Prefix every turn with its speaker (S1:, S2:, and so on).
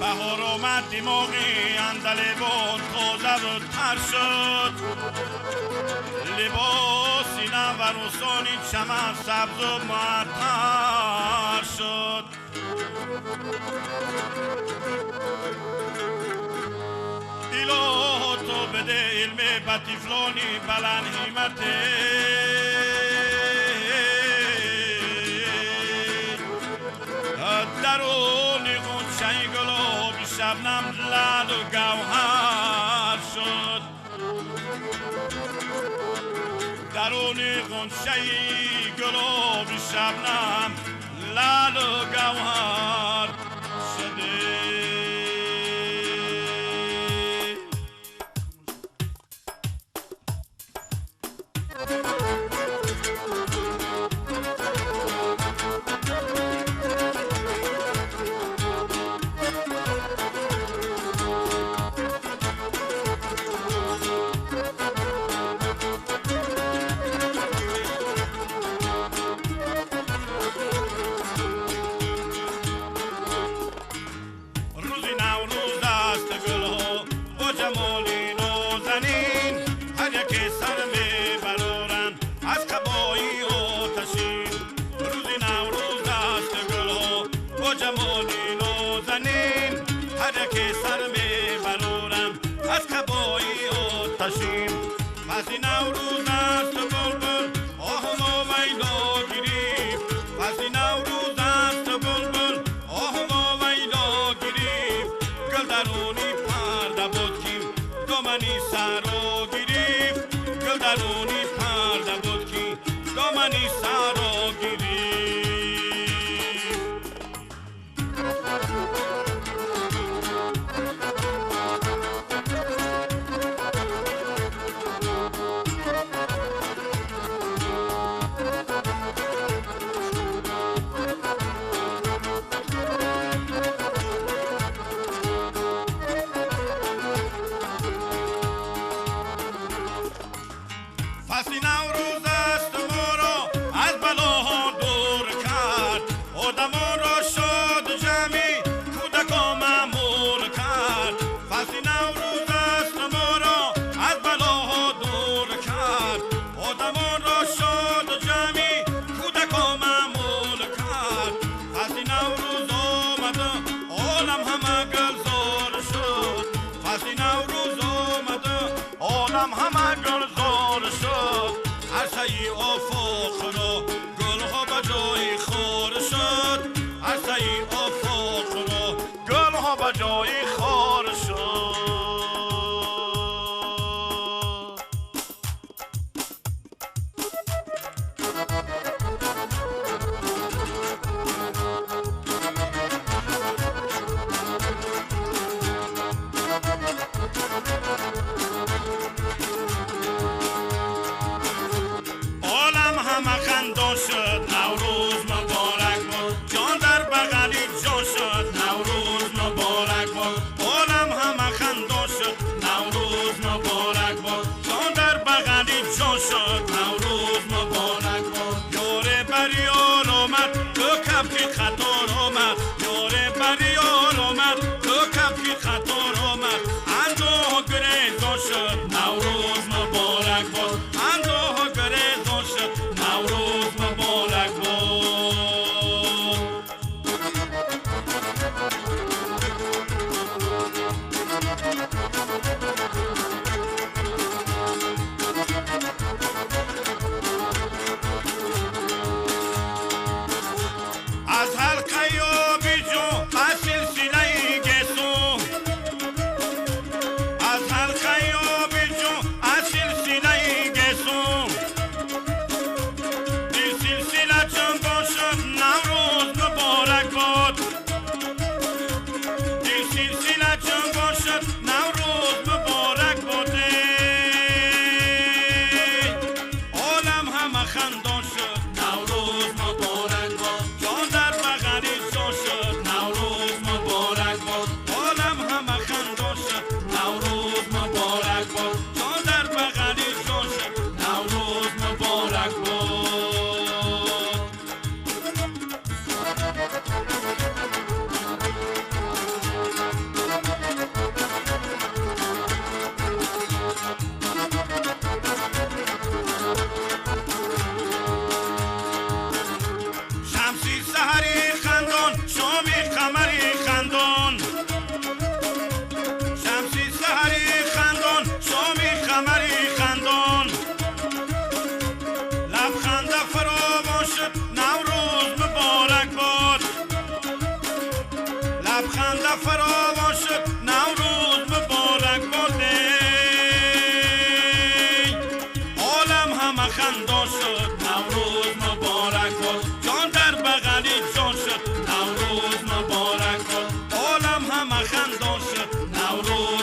S1: بهار آمد دماغی اندلیبان تازه و تر شد، لباسی نو و رسانی چمن سبز و معطر شد. الهی تو بده علم به طفلانی بلند همته، درون غنچه گلابی شبنم لعل و گوهر شد. درون غنچه گلابی شبنم لعل و گوهر شده. وقتی نوروز است بلبل آهم آویلا گریب، وقتی نوروز است بلبل آهم آویلا گریب، گل درونی پرده بود کیم دامنی سرا گریب، گل درونی پرده بود کیم دامنی سرا گریب. فصل نوروز است ما را از بلاها دور کرد، آدمان را شاد جمعی کودکان مأمور کرد. فصل نوروز است ما را از بلاها دور کرد، آدمان را شاد جمعی کودکان مأمور کرد. فصل نوروز آمد عالم همه گلزار شد، فصل نوروز آمد عالم همه گلزار شد. عرصه آفاق را گلها به جای خار شد، عرصه آفاق را گلها به جای خار شد. همه خندان شد نوروز مبارک باد، جان در بغلی جان شد نوروز مبارک باد. سحری خندان شامی قمری خندان شمسی سحری خندان شامی قمری خندان لبخند فراوان شد نوروز مبارک باد لبخند فراوان شد نوروز مبارک باد عالم همه خندان شد نوروز مبارک باد جان در بغلی جان شد نوروز مبارک باد عالم همه خندان شد نوروز